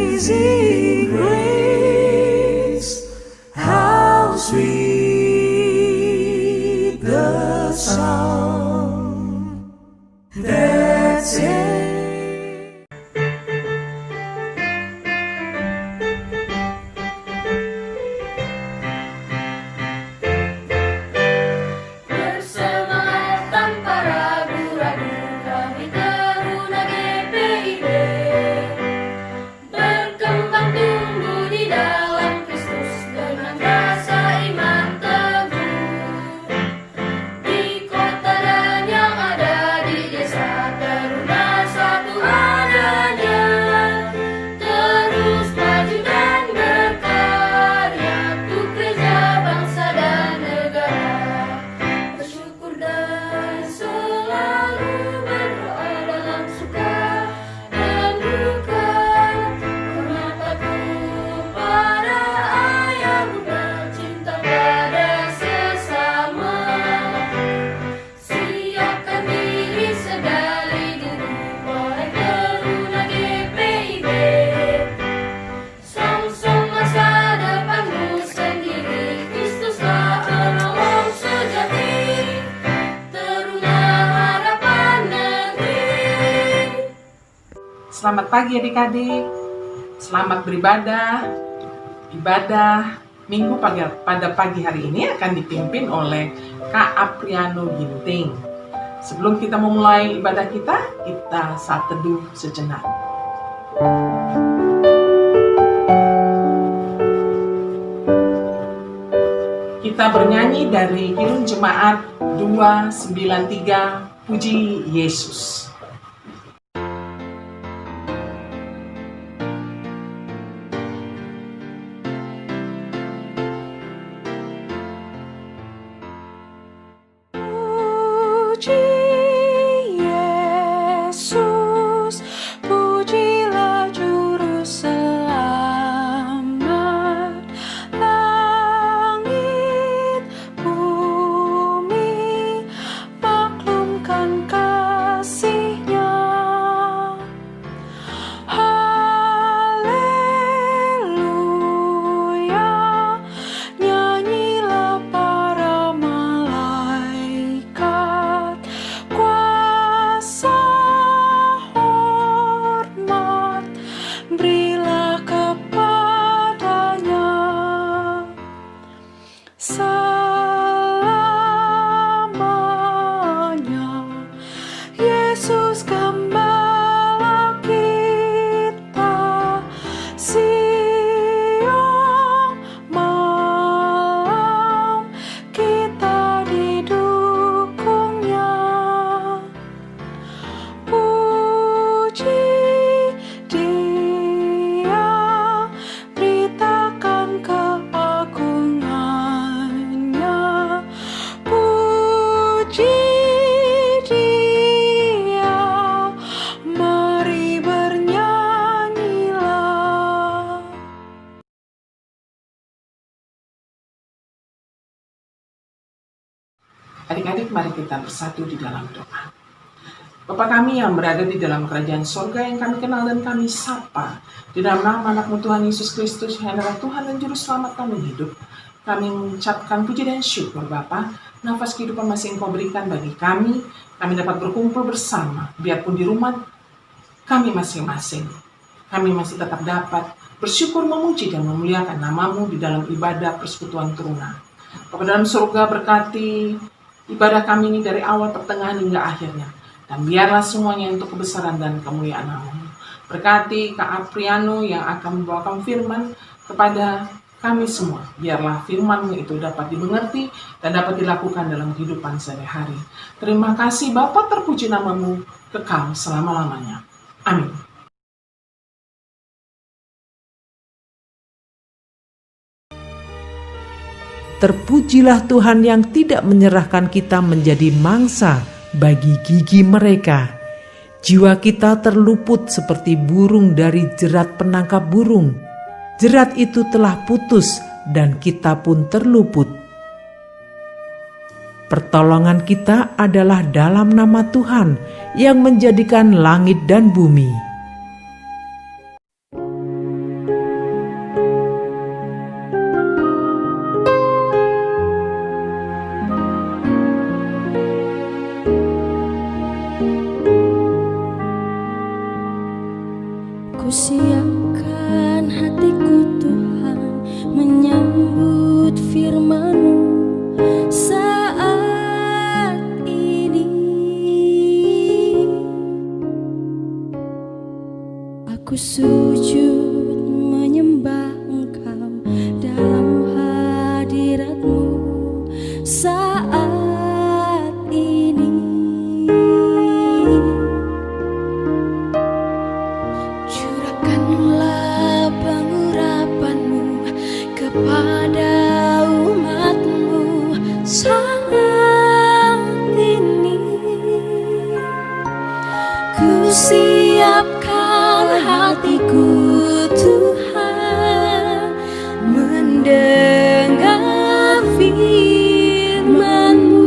Amazing grace, how sweet the sound that saved. Bersemangat tanpa ragu-ragu kami Teruna GPIB, berkembang tumbuh di dalam Kristus dengan rasa iman teguh. Di kota dan yang ada di desa Teruna satu adanya, terus maju dan berkarya untuk gereja, bangsa dan negara. Bersyukur dan selalu berdoa dalam suka dan duka. Hormat aku pada ayah bunda, cinta pada sesama. Siapkan diri segali dulu, wahai Teruna GPIB. Song-song masa depanmu sendiri, Kristuslah penolong sejati. Teruna harapan negeri. Selamat pagi adik-adik, selamat beribadah. Ibadah Minggu pada pagi hari ini akan dipimpin oleh Kak Apriano Ginting. Sebelum kita memulai ibadah kita saat teduh sejenak. Kita bernyanyi dari Kidung Jemaat 293, Puji Yesus. Puji Yesus, pujilah Juru Selamat. Langit, bumi, maklumkan kasih-Nya. Haleluya, nyanyilah para malaikat. Kuasa hormat berilah kepadanya. Selamanya Yesus Gembala kita, siang malam kita didukungnya. Puji Dia, beritakan keagungannya. Puji Dia, mari bernyanyilah. Adik-adik, mari kita bersatu di dalam doa. Bapa kami yang berada di dalam kerajaan sorga, yang kami kenal dan kami sapa, di dalam nama anak-Mu Tuhan Yesus Kristus, yang adalah Tuhan dan Juru Selamat kami hidup, kami mengucapkan puji dan syukur Bapa. Nafas kehidupan masih Engkau berikan bagi kami dapat berkumpul bersama, biarpun di rumah kami masing-masing. Kami masih tetap dapat bersyukur, memuji dan memuliakan nama-Mu di dalam ibadah persekutuan Teruna. Bapa dalam surga, berkati ibadah kami ini dari awal, pertengahan hingga akhirnya. Dan biarlah semuanya untuk kebesaran dan kemuliaan nama-Mu. Berkati Kak Apriano yang akan membawakan firman kepada kami semua. Biarlah firman-Mu itu dapat dimengerti dan dapat dilakukan dalam kehidupan sehari-hari. Terima kasih Bapa, terpuji nama-Mu kekal selama-lamanya. Amin. Terpujilah Tuhan yang tidak menyerahkan kita menjadi mangsa bagi gigi mereka. Jiwa kita terluput seperti burung dari jerat penangkap burung. Jerat itu telah putus dan kita pun terluput. Pertolongan kita adalah dalam nama Tuhan yang menjadikan langit dan bumi. Kusiapkan hatiku Tuhan menyambut firman-Mu saat ini. Aku sujud menyembah Engkau dalam hadirat-Mu saat ini. Curahkanlah pengurapan-Mu kepada umat-Mu saat ini. Kusiapkan hatiku Tuhan mendengar firman-Mu.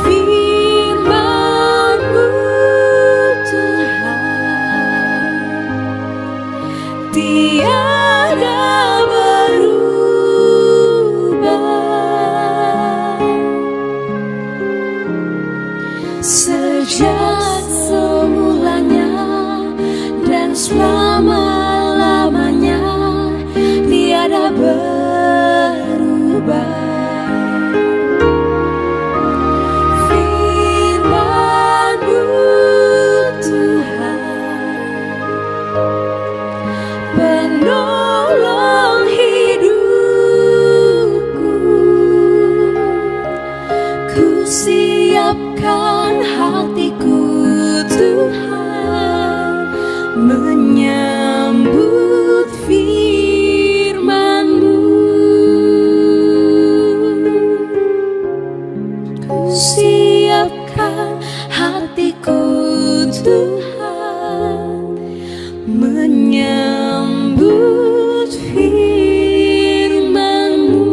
Firman-Mu Tuhan tiada berubah. Sejak semulanya dan selama-lamanya tiada berubah. Firman-Mu Tuhan penolong hidupku. Kusiapkan hatiku Tuhan menyambut firman-Mu. Kusiapkan hatiku Tuhan menyambut firman-Mu.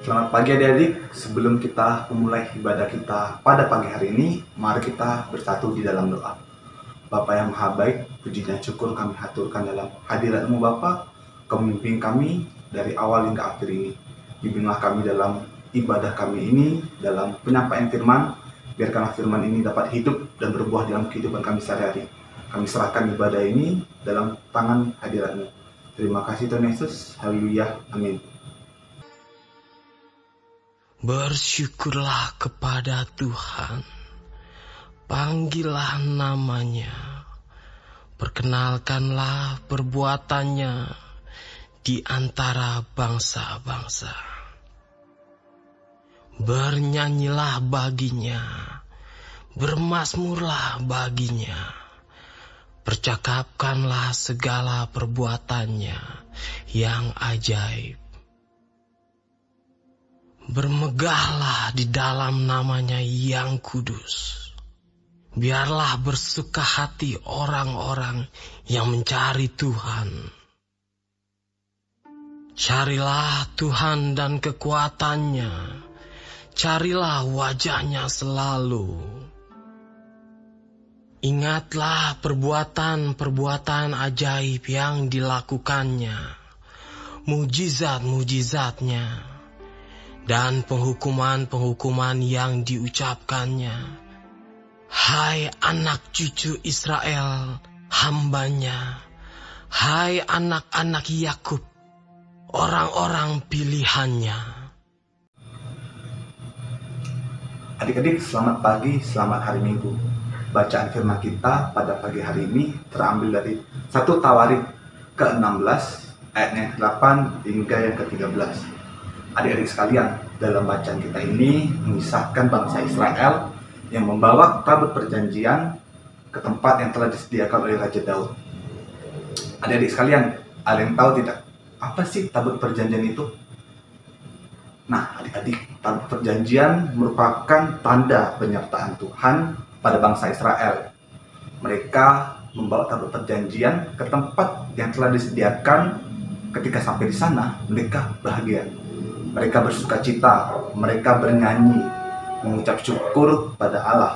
Selamat pagi adik-adik. Sebelum kita memulai ibadah kita pada pagi hari ini, mari kita bersatu di dalam doa. Bapa yang maha baik, puji dan syukur kami haturkan dalam hadirat-Mu Bapa. Kau memimpin kami dari awal hingga akhir ini. Bimbinglah kami dalam ibadah kami ini, dalam penyampaian firman. Biarkanlah firman ini dapat hidup dan berbuah dalam kehidupan kami sehari-hari. Kami serahkan ibadah ini dalam tangan hadirat-Mu. Terima kasih Tuhan Yesus. Haleluya. Amin. Bersyukurlah kepada Tuhan, panggillah namanya, perkenalkanlah perbuatannya di antara bangsa-bangsa. Bernyanyilah baginya, bermazmurlah baginya, percakapkanlah segala perbuatannya yang ajaib. Bermegahlah di dalam namanya yang kudus. Biarlah bersuka hati orang-orang yang mencari Tuhan. Carilah Tuhan dan kekuatannya. Carilah wajahnya selalu. Ingatlah perbuatan-perbuatan ajaib yang dilakukannya, mujizat-mujizatnya, dan penghukuman-penghukuman yang diucapkannya. Hai anak cucu Israel, hambanya. Hai anak-anak Yakub, orang-orang pilihannya. Adik-adik, selamat pagi, selamat hari Minggu. Bacaan firman kita pada pagi hari ini terambil dari 1 Tawarik ke-16 ayatnya ke-8 hingga yang ke-13. Adik-adik sekalian, dalam bacaan kita ini mengisahkan bangsa Israel yang membawa tabut perjanjian ke tempat yang telah disediakan oleh Raja Daud. Adik-adik sekalian, ada yang tahu tidak apa sih tabut perjanjian itu? Nah, adik-adik, tabut perjanjian merupakan tanda penyertaan Tuhan pada bangsa Israel. Mereka membawa tabut perjanjian ke tempat yang telah disediakan. Ketika sampai di sana, mereka bahagia, mereka bersukacita, mereka bernyanyi, mengucap syukur pada Allah.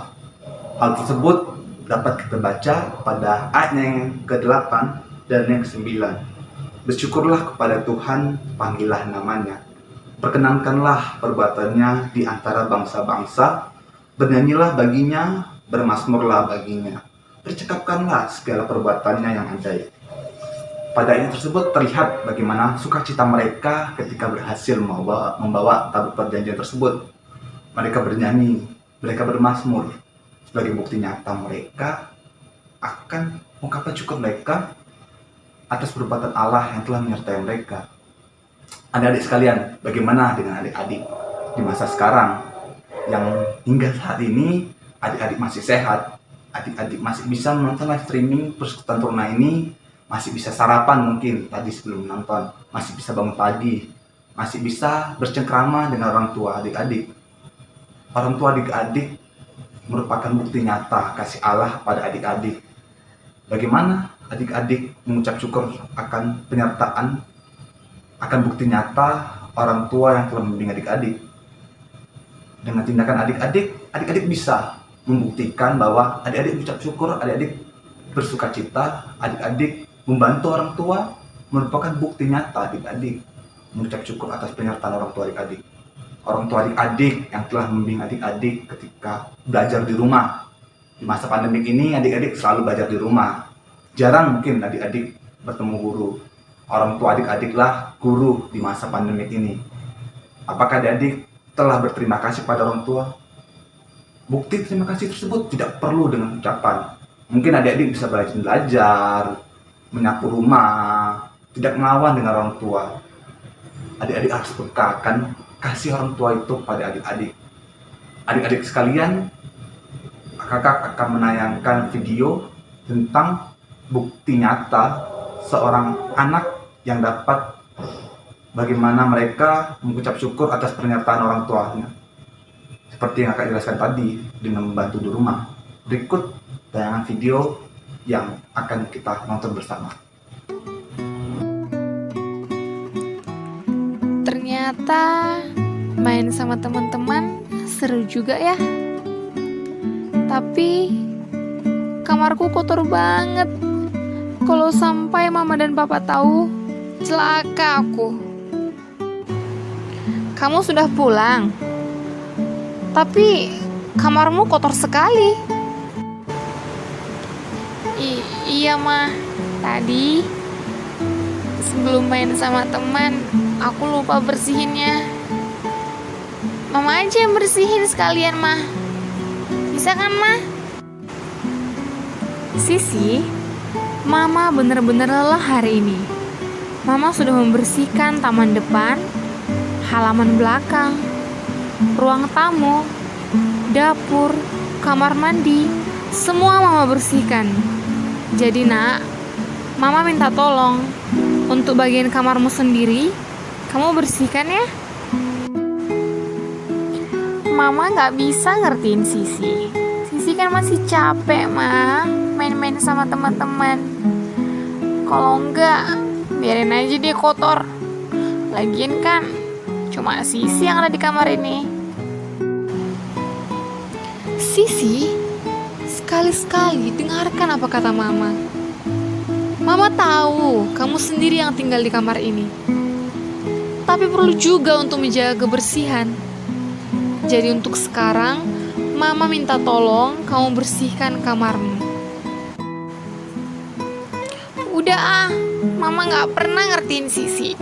Hal tersebut dapat kita baca pada ayat yang ke-8 dan yang ke-9. Bersyukurlah kepada Tuhan, panggillah namanya. Perkenankanlah perbuatannya di antara bangsa-bangsa, bernyanyilah baginya, bermasmurlah baginya. Percakapkanlah segala perbuatannya yang ajaib. Pada ayat tersebut terlihat bagaimana sukacita mereka ketika berhasil membawa tabut perjanjian tersebut. Mereka bernyanyi, mereka bermasmur. Sebagai bukti nyata mereka akan ungkapan syukur mereka atas perbuatan Allah yang telah menyertai mereka. Adik-adik sekalian, bagaimana dengan adik-adik di masa sekarang yang hingga saat ini adik-adik masih sehat, adik-adik masih bisa menonton live streaming Persekutuan Teruna ini, masih bisa sarapan mungkin tadi sebelum nonton, masih bisa bangun pagi, masih bisa bercengkrama dengan orang tua adik-adik. Orang tua adik-adik merupakan bukti nyata kasih Allah pada adik-adik. Bagaimana adik-adik mengucap syukur akan penyertaan, akan bukti nyata orang tua yang telah membimbing adik-adik. Dengan tindakan adik-adik bisa membuktikan bahwa adik-adik mengucap syukur, adik-adik bersukacita, adik-adik membantu orang tua, merupakan bukti nyata adik-adik mengucap syukur atas penyertaan orang tua adik-adik. Orang tua adik-adik yang telah membimbing adik-adik ketika belajar di rumah. Di masa pandemik ini adik-adik selalu belajar di rumah. Jarang mungkin adik-adik bertemu guru. Orang tua adik-adiklah guru di masa pandemik ini. Apakah adik-adik telah berterima kasih pada orang tua? Bukti terima kasih tersebut tidak perlu dengan ucapan. Mungkin adik-adik bisa belajar, menyapu rumah, tidak melawan dengan orang tua. Adik-adik harus pekakan kasih orang tua itu pada adik-adik. Adik-adik sekalian, kakak akan menayangkan video tentang bukti nyata seorang anak yang dapat bagaimana mereka mengucap syukur atas pernyataan orang tuanya. Seperti yang kakak jelaskan tadi dengan membantu di rumah. Berikut tayangan video yang akan kita nonton bersama. Ternyata main sama teman-teman seru juga ya. Tapi kamarku kotor banget. Kalau sampai mama dan papa tahu, celaka aku. Kamu sudah pulang? Tapi kamarmu kotor sekali. Iya mah, tadi sebelum main sama teman, aku lupa bersihinnya. Mama aja yang bersihin sekalian mah. Bisa kan mah? Sisi, Mama benar-benar lelah hari ini. Mama sudah membersihkan taman depan, halaman belakang, ruang tamu, dapur, kamar mandi, semua Mama bersihkan. Jadi nak, Mama minta tolong untuk bagian kamarmu sendiri, kamu bersihkan ya. Mama gak bisa ngertiin Sisi. Sisi kan masih capek mah, main-main sama teman-teman. Kalau enggak, biarin aja dia kotor. Lagian kan cuma Sisi yang ada di kamar ini. Sisi, sekali-sekali dengarkan apa kata Mama. Mama tahu kamu sendiri yang tinggal di kamar ini. Tapi perlu juga untuk menjaga kebersihan. Jadi untuk sekarang, Mama minta tolong kamu bersihkan kamarmu. Udah ah, Mama gak pernah ngertiin Sisi.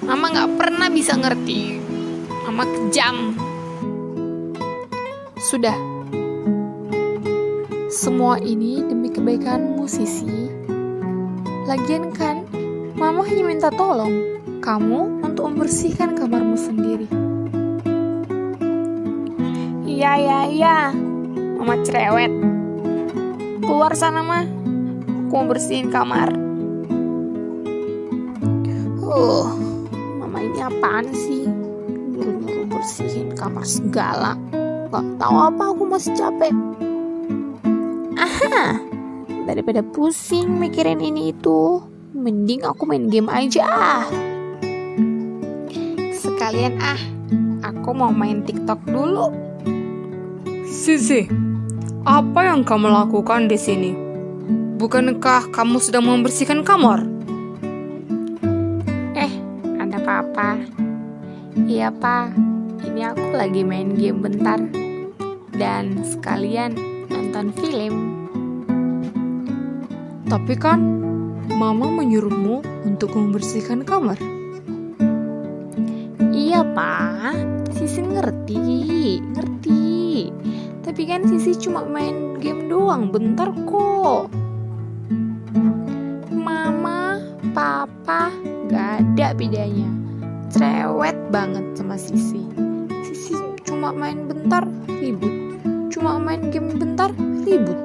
Mama gak pernah bisa ngerti. Mama kejam. Sudah. Semua ini demi kebaikanmu Sisi. Lagian kan, Mama hanya minta tolong kamu untuk membersihkan kamarmu sendiri. Iya, Mama cerewet. Keluar sana mah, aku mau bersihin kamar. Mama ini apaan sih? Nyuruh-nyuruh bersihin kamar segala. Gak tahu apa aku masih capek. Aha, Daripada pusing mikirin ini itu, mending aku main game aja. Sekalian aku mau main TikTok dulu. Sisi, apa yang kamu lakukan di sini? Bukankah kamu sedang membersihkan kamar? Ada papa. Iya, Pa. Ini aku lagi main game bentar. Dan sekalian nonton film. Tapi kan, Mama menyuruhmu untuk membersihkan kamar. Iya, Pa. Sisi ngerti. Tapi kan Sisi cuma main game doang, bentar kok. Mama, Papa, gak ada bedanya. Cerewet banget sama Sisi. Sisi cuma main bentar, ribut. Cuma main game bentar, ribut.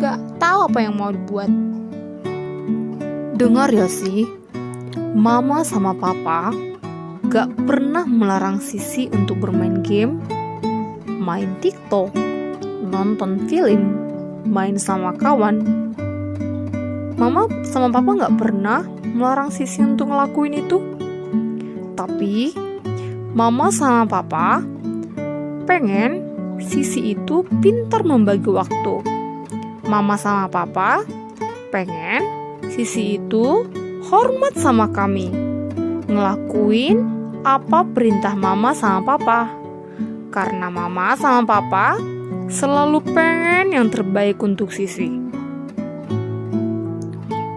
Gak tahu apa yang mau dibuat. Dengar ya sih, Mama sama Papa gak pernah melarang Sisi untuk bermain game, main TikTok, nonton film, main sama kawan. Mama sama Papa gak pernah melarang Sisi untuk ngelakuin itu. Tapi Mama sama Papa pengen Sisi itu pintar membagi waktu. Mama sama Papa pengen Sisi itu hormat sama kami, ngelakuin apa perintah Mama sama Papa. Karena Mama sama Papa selalu pengen yang terbaik untuk Sisi.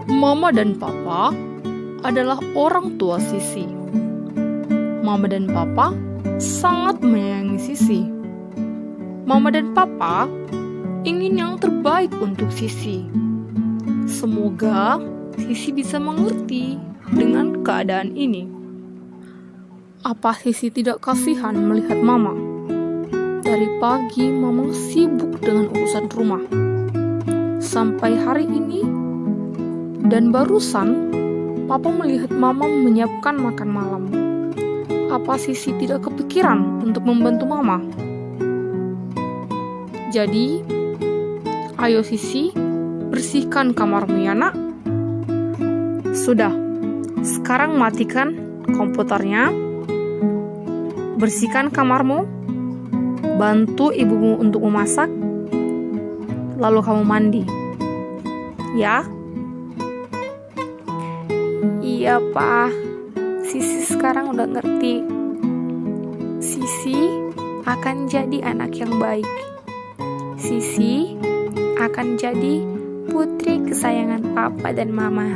Mama dan Papa adalah orang tua Sisi. Mama dan Papa sangat menyayangi Sisi. Mama dan Papa ingin yang terbaik untuk Sisi. Semoga Sisi bisa mengerti dengan keadaan ini. Apa Sisi tidak kasihan melihat Mama? Dari pagi Mama sibuk dengan urusan rumah. Sampai hari ini dan barusan Papa melihat Mama menyiapkan makan malam. Apa Sisi tidak kepikiran untuk membantu Mama? Jadi, ayo Sisi, bersihkan kamarmu ya nak. Sudah, sekarang matikan komputernya, bersihkan kamarmu, bantu ibumu untuk memasak, lalu kamu mandi. Ya? Iya, Pa. Sisi sekarang udah ngerti. Sisi akan jadi anak yang baik. Sisi akan jadi putri kesayangan Papa dan Mama.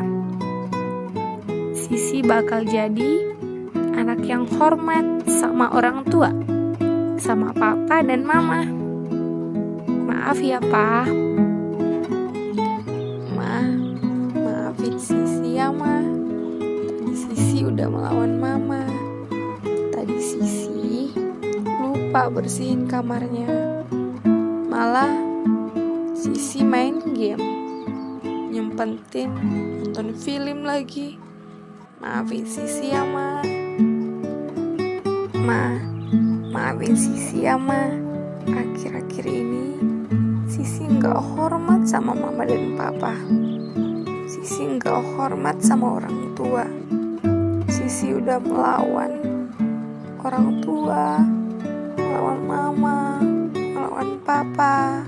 Sisi bakal jadi anak yang hormat sama orang tua, sama Papa dan Mama. Maaf ya, Pa. Maafin Sisi ya, Ma. Tadi Sisi udah melawan Mama. Tadi Sisi lupa bersihin kamarnya. Malah Sisi main game, nyempetin nonton film lagi. Maafin Sisi ya, Ma. Maafin Sisi ya, Ma. Akhir-akhir ini Sisi gak hormat sama Mama dan Papa. Sisi gak hormat sama orang tua. Sisi udah melawan orang tua, melawan Mama, melawan Papa.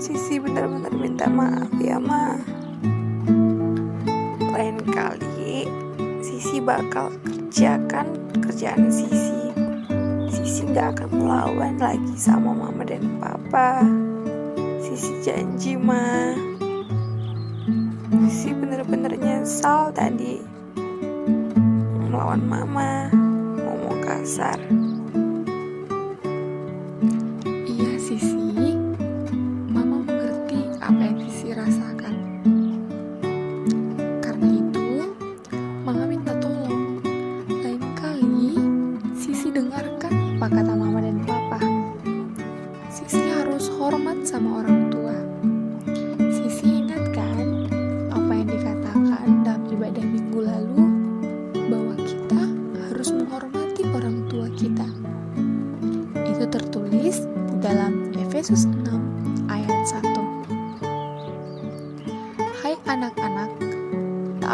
Sisi benar-benar minta maaf ya, Ma. Lain kali Sisi bakal kerjakan kerjaan Sisi. Sisi gak akan melawan lagi sama Mama dan Papa. Sisi janji, Ma. Sisi bener-bener nyesal tadi melawan Mama, ngomong kasar. Iya Sisi, Mama mengerti apa yang Sisi rasakan. Karena itu, Mama minta tolong, lain kali Sisi dengarkan apa kata Mama dan Papa. Sisi harus hormat sama orang tua. Sisi ingatkan apa yang dikatakan dalam ibadah minggu lalu, bahwa kita harus menghormati orang tua kita. Itu tertulis dalam Efesus 6 ayat 1.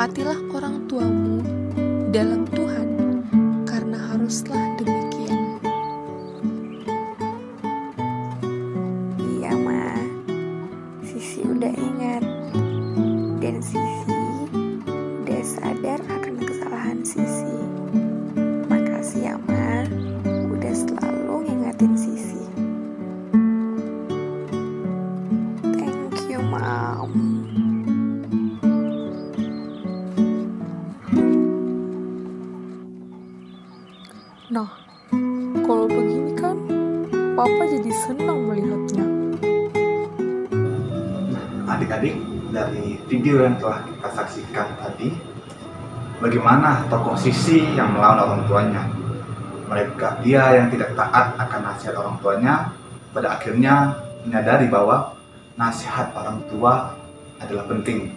berkatilah orang tuamu dalam Tuhan, karena haruslah demikian. Iya, Ma. Sisi udah ingat. Dan Sisi udah sadar akan kesalahan Sisi. Makasih ya, Ma. Udah selalu ngingatin Sisi. Thank you, Mom. Nah, kalau begini kan, Papa jadi senang melihatnya. Adik-adik, dari video yang telah kita saksikan tadi, bagaimana tokoh Sisi yang melawan orang tuanya. Dia yang tidak taat akan nasihat orang tuanya, pada akhirnya menyadari bahwa nasihat orang tua adalah penting.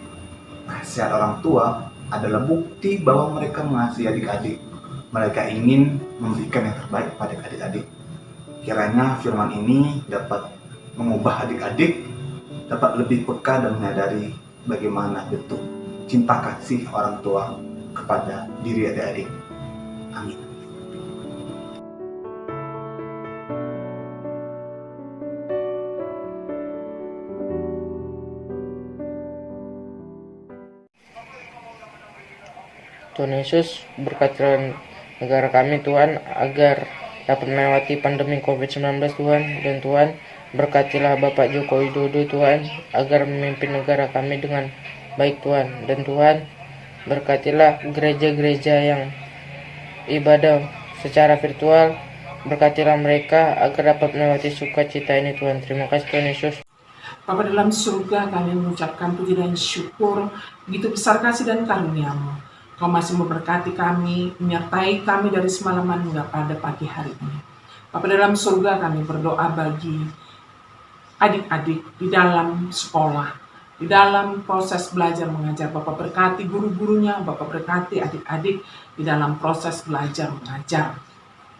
Nasihat orang tua adalah bukti bahwa mereka mengasihi adik-adik. Mereka ingin memberikan yang terbaik pada adik-adik. Kiranya firman ini dapat mengubah adik-adik, dapat lebih peka dan menyadari bagaimana bentuk cinta kasih orang tua kepada diri adik-adik. Amin. Tuhan Yesus, berkatilah negara kami Tuhan, agar dapat melewati pandemi COVID-19 Tuhan. Dan Tuhan, berkatilah Bapak Joko Widodo Tuhan, agar memimpin negara kami dengan baik Tuhan. Dan Tuhan, berkatilah gereja-gereja yang ibadah secara virtual, berkatilah mereka agar dapat melewati sukacita ini Tuhan. Terima kasih Tuhan Yesus. Bapa dalam surga, kami mengucapkan puji dan syukur, begitu besar kasih dan karunia-Mu. Kau masih memberkati kami, menyertai kami dari semalaman hingga pada pagi hari ini. Bapa dalam surga, kami berdoa bagi adik-adik di dalam sekolah, di dalam proses belajar mengajar. Bapak berkati guru-gurunya, Bapak berkati adik-adik di dalam proses belajar mengajar.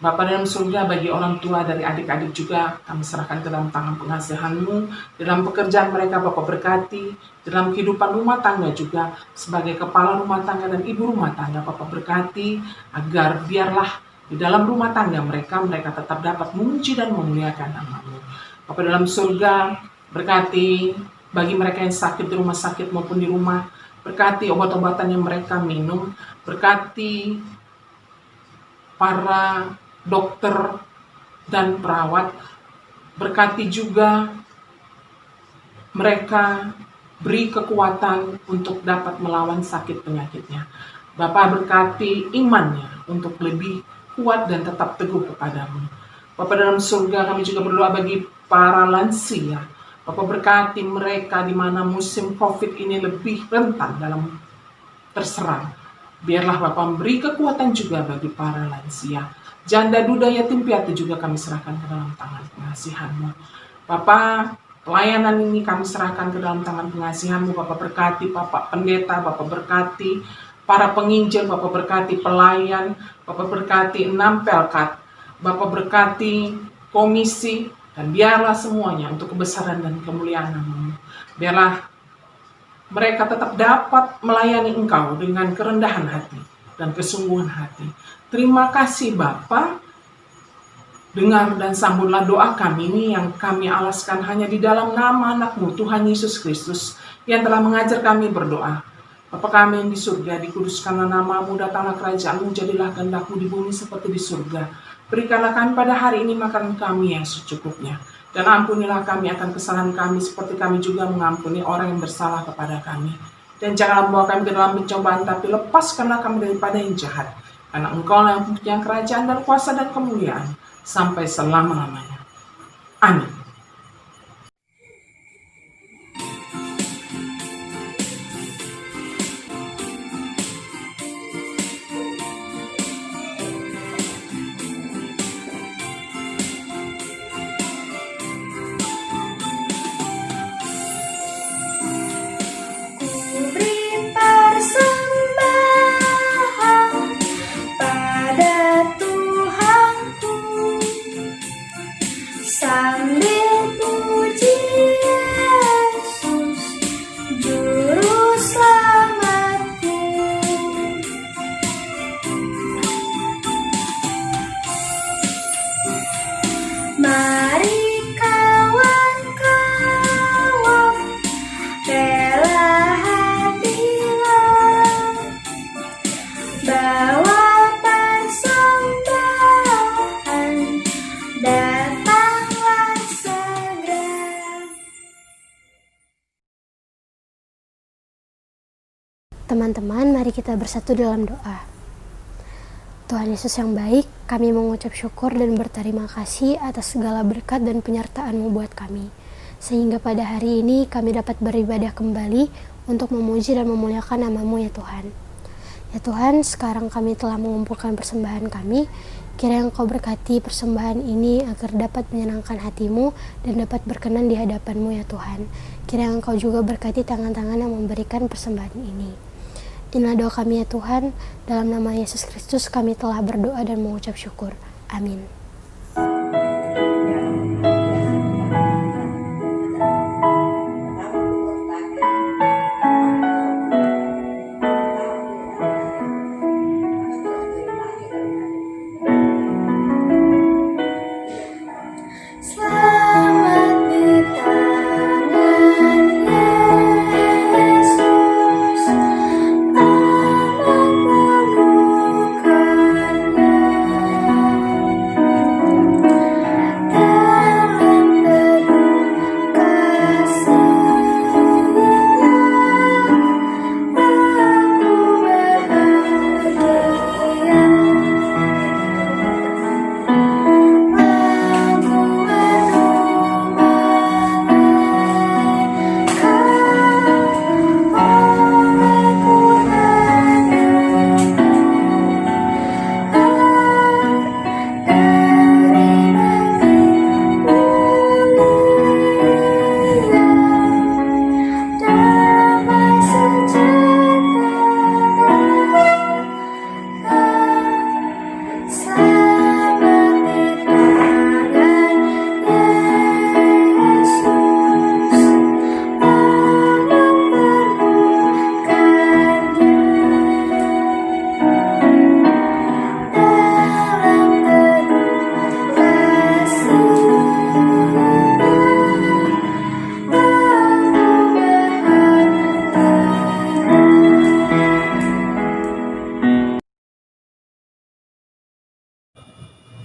Bapak dalam surga, bagi orang tua dari adik-adik juga kami serahkan ke dalam tangan pengasihan-Mu. Dalam pekerjaan mereka Bapak berkati, dalam kehidupan rumah tangga juga, sebagai kepala rumah tangga dan ibu rumah tangga Bapak berkati, agar biarlah di dalam rumah tangga mereka tetap dapat memuji dan memuliakan nama-Mu. Bapak dalam surga, berkati bagi mereka yang sakit di rumah sakit maupun di rumah, berkati obat-obatan yang mereka minum, berkati para dokter dan perawat, berkati juga mereka, beri kekuatan untuk dapat melawan sakit penyakitnya. Bapak berkati imannya untuk lebih kuat dan tetap teguh kepadamu. Bapak dalam surga, kami juga berdoa bagi para lansia. Bapak berkati mereka di mana musim COVID ini lebih rentan dalam terserang. Biarlah Bapak memberi kekuatan juga bagi para lansia. Janda, duda, yatim piatu juga kami serahkan ke dalam tangan pengasihan-Mu. Bapak, pelayanan ini kami serahkan ke dalam tangan pengasihan-Mu. Bapak berkati Bapak Pendeta, Bapak berkati para penginjil, Bapak berkati pelayan, Bapak berkati 6 pelkat, Bapak berkati komisi, dan biarlah semuanya untuk kebesaran dan kemuliaan nama-Mu. Biarlah mereka tetap dapat melayani Engkau dengan kerendahan hati dan kesungguhan hati. Terima kasih Bapa. Dengar dan sambutlah doa kami ini yang kami alaskan hanya di dalam nama anak-Mu Tuhan Yesus Kristus yang telah mengajar kami berdoa. Bapa kami yang di surga, dikuduskanlah nama-Mu, datanglah kerajaan-Mu, jadilah kehendak-Mu di bumi seperti di surga. Berikanlah kami pada hari ini makanan kami yang secukupnya. Dan ampunilah kami akan kesalahan kami seperti kami juga mengampuni orang yang bersalah kepada kami. Dan janganlah membawa kami ke dalam pencobaan, tapi lepaskanlah kami daripada yang jahat. Karena Engkau yang punya kerajaan dan kuasa dan kemuliaan sampai selama-lamanya. Amin. Sambil teman-teman, mari kita bersatu dalam doa. Tuhan Yesus yang baik, kami mengucap syukur dan berterima kasih atas segala berkat dan penyertaan-Mu buat kami. Sehingga pada hari ini kami dapat beribadah kembali untuk memuji dan memuliakan nama-Mu ya Tuhan. Ya Tuhan, sekarang kami telah mengumpulkan persembahan kami. Kiranya Engkau berkati persembahan ini agar dapat menyenangkan hati-Mu dan dapat berkenan di hadapan-Mu ya Tuhan. Kiranya Engkau juga berkati tangan-tangan yang memberikan persembahan ini. Inilah doa kami ya Tuhan, dalam nama Yesus Kristus kami telah berdoa dan mengucap syukur. Amin.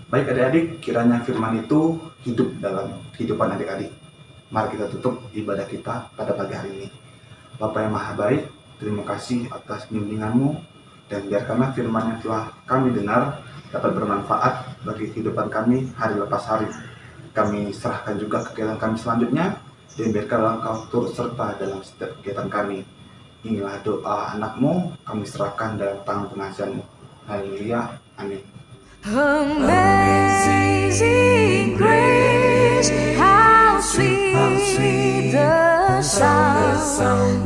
Baik adik-adik, kiranya firman itu hidup dalam kehidupan adik-adik. Mari kita tutup ibadah kita pada pagi hari ini. Bapa yang Maha Baik, terima kasih atas bimbingan-Mu, dan biarkanlah firman yang telah kami dengar dapat bermanfaat bagi kehidupan kami hari lepas hari. Kami serahkan juga kegiatan kami selanjutnya, dan biarkanlah Engkau turut serta dalam setiap kegiatan kami. Inilah doa anak-Mu, kami serahkan dalam tangan pengasihan-Mu. Haleluya, amin. Amazing grace, how sweet the sound